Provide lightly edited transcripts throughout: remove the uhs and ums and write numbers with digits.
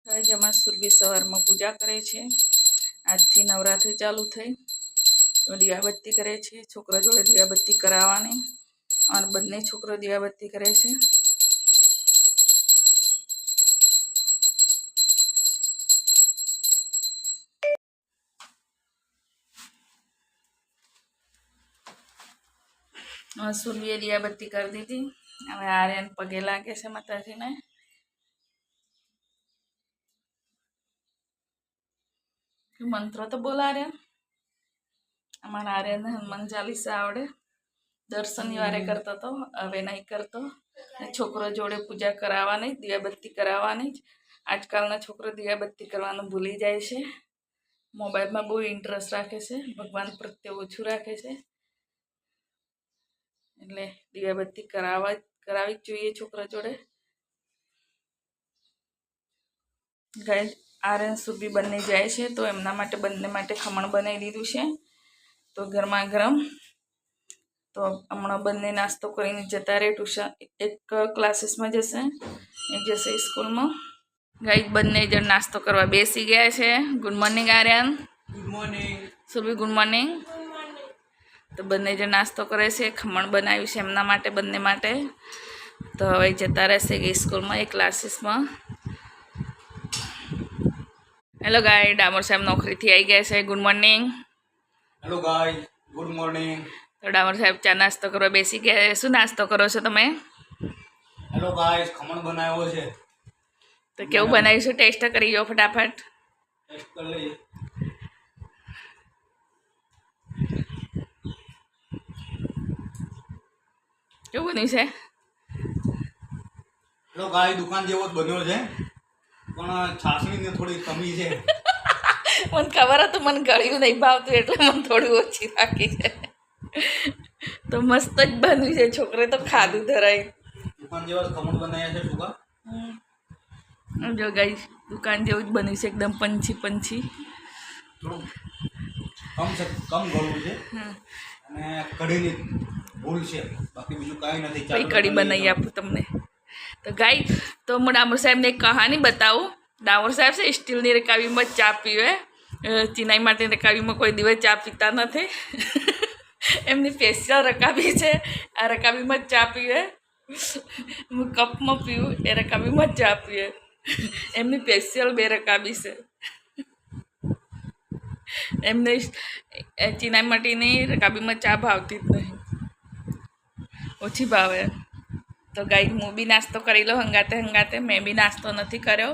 आज अमार सुरभि सवार में पूजा करे छे। आज थी नवरात्रि चालू थई तो दीवाबत्ती करे छे। छोकरा जोड़े दीवाबत्ती करावानी और बंने छोकरो दीवाबत्ती करे छे। सुरभीए दीवाबत्ती कर दी थी। हवे आर्यन पगे लागे छे माताजी ने। मंत्र तो बोला आर्यन। अमारा आर्यन हनुमान चालीसा आवड़े। दर शनिवारे करतो तो हवे नहीं करतो। छोकरो जोड़े पूजा करावानी दीवाबत्ती करावानी। आजकलना छोकरो दीवाबत्ती करवानुं भूली जाय छे। मोबाइल में बहुत इंटरेस्ट राखे छे। भगवान प्रत्ये ओछुं राखे छे એટલે દીવાબત્તી કરાવી જોઈએ છોકરા જોડે। ગાઈસ આર્યન સુરભી બંને જાય છે તો એમના માટે બંને માટે ખમણ બનાવી દીધું છે। તો ગરમા ગરમ તો હમણાં બંને નાસ્તો કરીને જતા રહે ટ્યુશન। એક ક્લાસીસમાં જશે એક જશે સ્કૂલમાં। ગાઈસ બંને જણ નાસ્તો કરવા બેસી ગયા છે। Good morning Aryan. Good morning Surabhi. Good morning. तो बने जो नास्तो करे से खमण बनाव्युं छे एमना माटे बंने माटे। तो हवे जता रहेशे स्कूल में एक क्लासीस में। हेलो गाय डामोर साहेब नौकरी थी आई गया है। Good morning. Hello guy good morning. तो डामोर साहेब चा नास्तो करवा बेसी गया है। शुं नास्तो करो छो तमे? हेलो गाय खमण बनाव्यो छे। तो केवुं बनाव्युं छे टेस्ट करी जो फटाफट। टेस्ट कर लईए। કેવું બન્યું છે? લો ગાય દુકાન જેવો જ બન્યો છે પણ છાસણીની થોડી કમી છે। મને ખબર હતું મને ગળ્યું નહીં ભાવતું એટલે મને થોડી ઓછી રાખી છે। તો મસ્ત જ બન્યું છે। છોકરે તો ખાધું ધરાય। દુકાન જેવા ખમણ બનાવ્યા છે સુગા। જો ગાઈસ દુકાન જેવું જ બન્યું છે એકદમ પંછી પંછી। થોડું કમ ગળું છે અને કઢીની भूल से बाकी बीजू काई नहीं। कई कड़ी बनाई आपू तमने। तो गाई तो मैं डामोर साहेब ने एक कहानी बताऊँ। डामोर साहेब से स्टील नी रकाबी में चा पीवे। चीनाई माटे रकाबी में कोई दिवस चा पीता नथी। एमनी स्पेशियल रकाबी है। आ रकाबी में चा पीवे कप में पीवू ए रकाबी में चा पीवे। एमनी स्पेशियल बे रकाबी से। एमने चीनाई माटी नहीं रकाबी में चा भावती ज नहीं ओછી ભાવે। तो गाई હું બી નાસ્તો કરી લો હંગાતે હંગાતે। મેં બી નાસ્તો નથી કર્યો।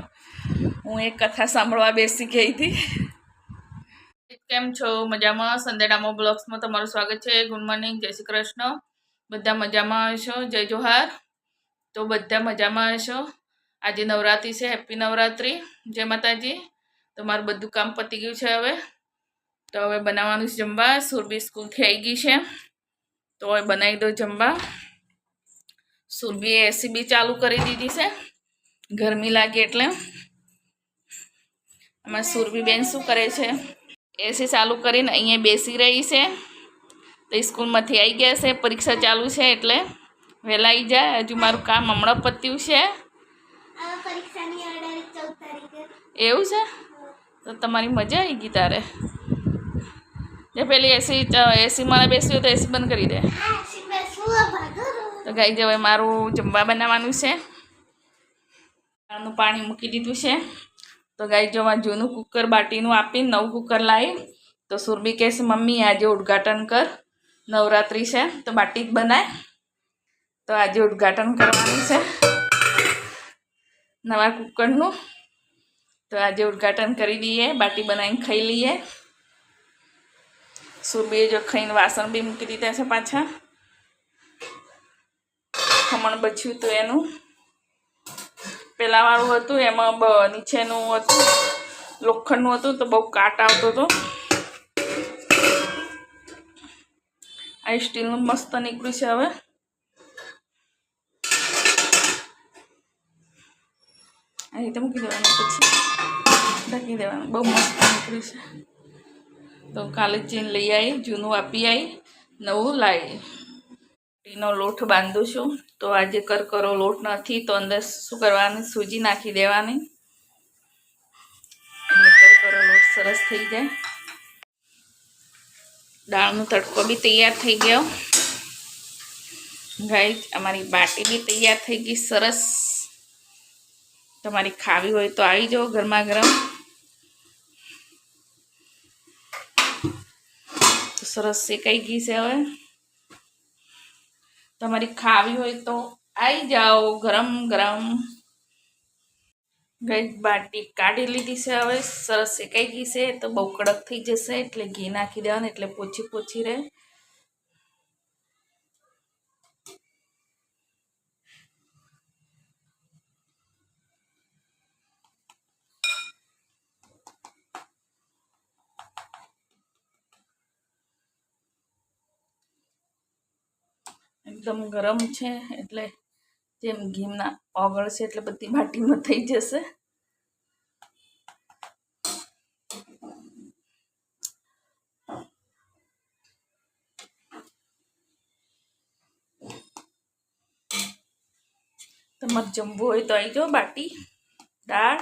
હું એક કથા સાંભળવા બેસી ગઈ હતી। કેમ છો? મજામાં? સંધ્યા ડામો બ્લોગ્સમાં તમારું સ્વાગત છે। ગુડ મોર્નિંગ, જય શ્રી કૃષ્ણ। બધા મજામાં હશો? જય જોહાર। તો બધા મજામાં હશો? આજે નવરાત્રિ છે। હેપી નવરાત્રિ। જય માતાજી। તો મારું બધું કામ પતી ગયું છે હવે। તો હવે બનાવવાનું છે જમવા। સુરભી સ્કૂલથી આવી ગઈ છે तो बनाई दो जमवा। सुरभीए एसी बी चालू करी दीधी से गर्मी लागे एटले। आमां सुरभी बेन शुं करे छे? एसी चालू करीने अहींया बेसी रही छे। तो स्कूल मांथी आई गया छे। परीक्षा चालू छे एटले वहेला आई जाय। हजू मारुं काम हमणां पत्युं छे। एवुं छे? तो तमारी मजा आई गई तारे। जे पेली एसी में बेसी तो एसी बंद करी दे। तो गाई जब मारू जमवा बनावानुं छे। पाणी मूकी दीधुं छे। तो गाई जो जूनू कूकर बाटीनुं आपी नवुं कूकर लाई। तो सुरभी कहे मम्मी आज उद्घाटन कर नवरात्रि है तो बाटी ज बनाय। तो आज उद्घाटन करवानुं छे नवा कूकरनुं। तो आज उद्घाटन करी दीए बाटी बनावीने खाई लीए। सुरभीए जो खाईने वासण बी मूकी दीधा छे पाछा। खमण बच्युं तो एनुं पेला वाळुं हतुं एमां नीचेनुं हतुं लोखंडनुं हतुं तो बहु काट आवतो तो। आ स्टीलनुं मस्त નીકળ્યું છે હવે। આ રીતે મૂકી દેવાનું પછી ઢાંકી દેવાનું। બહુ મસ્ત નીકળ્યું છે। तो काले चीन लई आई जूनू आपी आई नवुं लाई। टीनो लोट बांधू छूं। तो आज करकरो लोट नहीं तो अंदर शुं करवानुं सूजी नाखी देवानी। સરસ થઈ જાય. દાળનો તડકો બી તૈયાર થઈ ગયો. ગાઈસ અમારી બાટી બી તૈયાર થઈ ગઈ સરસ. તમારી ખાવી હોય તો આવી જાઓ ગરમા ગરમ. સરસ શેકાઈ ગઈ છે. હવે તમારી ખાવી હોય તો આવી જાઓ ગરમ ગરમ. ગાઈસ બાટી કાઢી લીધી છે. હવે સરસ શેકાઈ ગઈ છે. તો બહુ કડક થઈ જશે એટલે ઘી નાખી દેવાનું એટલે પોચી પોચી રહે. એકદમ ગરમ છે એટલે જેમ ઘીના ઓગળશે એટલે બધી બાટીમાં થઈ જશે. તમારે જમવું હોય તો આવી જાઓ. બાટી દાળ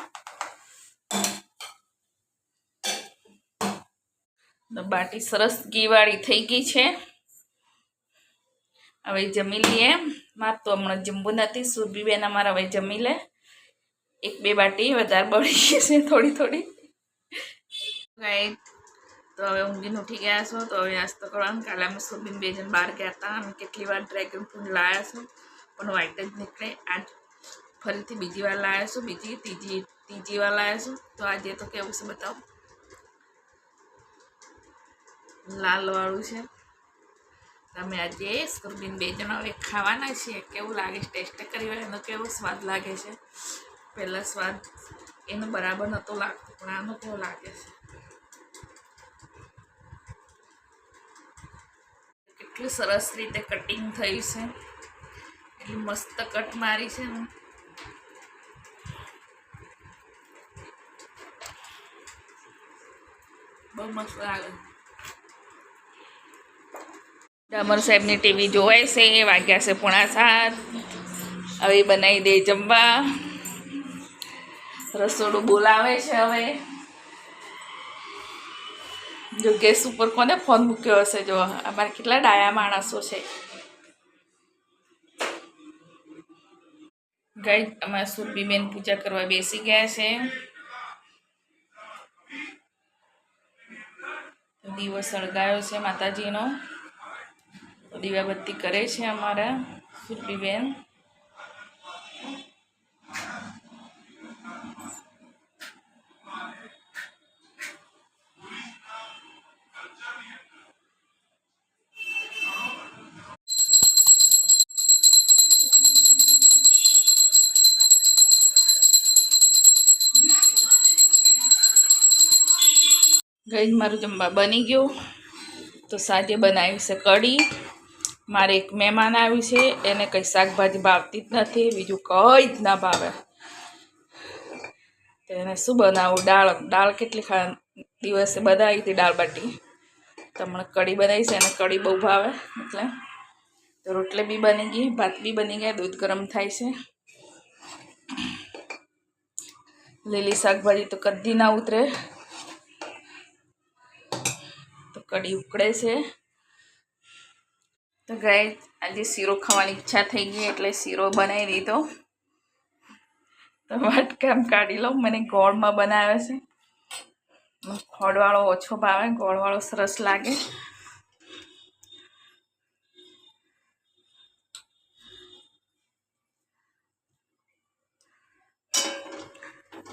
બાટી સરસ ઘીવાળી થઈ ગઈ છે. હવે જમી લઈએ. મારે તો હમણાં જમવું નથી. સુરભીબેન અમારા હવે જમી લે. એક બે બાટી વધારે બળી ગઈ છે થોડી થોડી. ગાઈસ તો હવે ઊંઘીને ઉઠી ગયા છો તો હવે નાસ્તો કરવાનું. કાલે અમે સુરભીન બે જણ બહાર ગયા હતા અને કેટલી વાર ડ્રેગન ફ્રૂટ લાવ્યા છો પણ વાઇટ જ નીકળે. આજ ફરીથી બીજી વાર લાવ્યા છું. ત્રીજી વાર લાવ્યા છું. તો આજે તો કેવું છે બતાવો. લાલ વાળું છે. તમે આજે સુરભીન બે જણ હવે ખાવાના છીએ. કેવું લાગે છે ટેસ્ટ કરી હોય એનો કેવો સ્વાદ લાગે છે. પહેલાં સ્વાદ એનો બરાબર નહોતો લાગતો પણ આનો કેવો લાગે છે. કેટલું સરસ રીતે કટિંગ થયું છે. એટલી મસ્ત કટ મારી છે ને. બહુ મસ્ત લાગે. ડામર સાહેબની ટીવી જોવાય છે. વાગ્યા છે 6:45. હવે બનાવી દે જમવા. રસોડું બોલાવે છે. હવે જો ગેસ ઉપર કોને ફોન મૂક્યો હશે. જો અમારે કેટલા ડાયા માણસો છે. ગાઈસ અમારા સુરભીબેન પૂજા કરવા બેસી ગયા છે. દીવો સળગાયો છે માતાજીનો. દીવાબત્તી કરે છે અમારા સુરભીબેન. ગાઈસ મારું જમવા બની ગયું. તો સાંજે બનાવી છે કઢી. મારે એક મહેમાન આવ્યું છે. એને કંઈ શાકભાજી ભાવતી જ નથી. બીજું કંઈ જ ના ભાવે. તો એને શું બનાવું. દાળ કેટલી દિવસે બનાવી હતી દાળ બાટી. તો હમણાં કઢી બનાવી છે. એને કઢી બહુ ભાવે એટલે. તો રોટલી બી બની ગઈ. ભાત બી બની ગયા. દૂધ ગરમ થાય છે. લીલી શાકભાજી તો કદી ના ઉતરે. તો કઢી ઉકળે છે. તો ગાઈસ આજે શીરો ખાવાની ઈચ્છા થઈ ગઈ એટલે શીરો બનાવી દીધો. તો વાટકામ કાઢી લો. મને ગોળમાં બનાવે છે. ખોળવાળો ઓછો ભાવે. ગોળવાળો સરસ લાગે.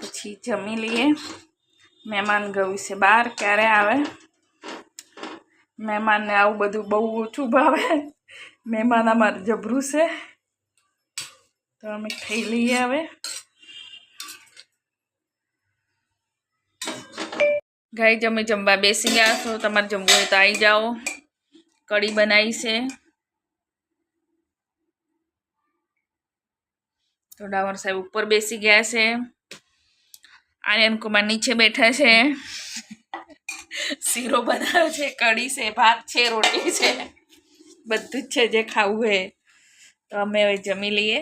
પછી જમી લઈએ. મહેમાન ગયું છે બહાર. ક્યારે આવે. મહેમાનને આવું બધું બહુ ઓછું ભાવે. મહેમાન અમારે જબરું છે. તો અમે ખાઈ લઈએ હવે. ગાઈસ અમે જમવા બેસી ગયા છો. તમારે જમવું હોય તો આવી જાઓ. કઢી બનાવી છે. તો ડાવર સાહેબ ઉપર બેસી ગયા છે. આર્યન કુમાર નીચે બેઠા છે. શીરો બનાવ્યો છે. કઢી છે. ભાત છે. રોટલી છે. બધું જ છે જે ખાવું હોય. તો અમે હવે જમી લઈએ.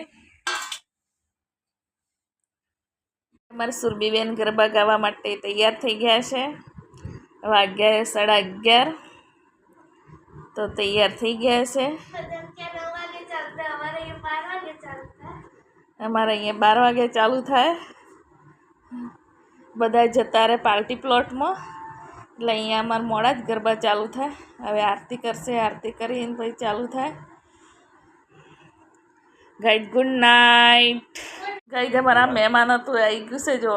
અમારા સુરભીબેન ગરબા ગાવા માટે તૈયાર થઈ ગયા છે. વાગ્યા 11:30 તો તૈયાર થઈ ગયા છે. અમારે અહીંયા 12 વાગે ચાલુ થાય. બધા જતા રહે પાર્ટી પ્લોટમાં, એટલે અહીંયા અમારે મોડા જ ગરબા ચાલુ થાય. હવે આરતી કરશે, આરતી કરીને પછી ચાલુ થાય. Guide good night. ગાઈડ અમારા મહેમાન હતું આવી ગયું છે જો.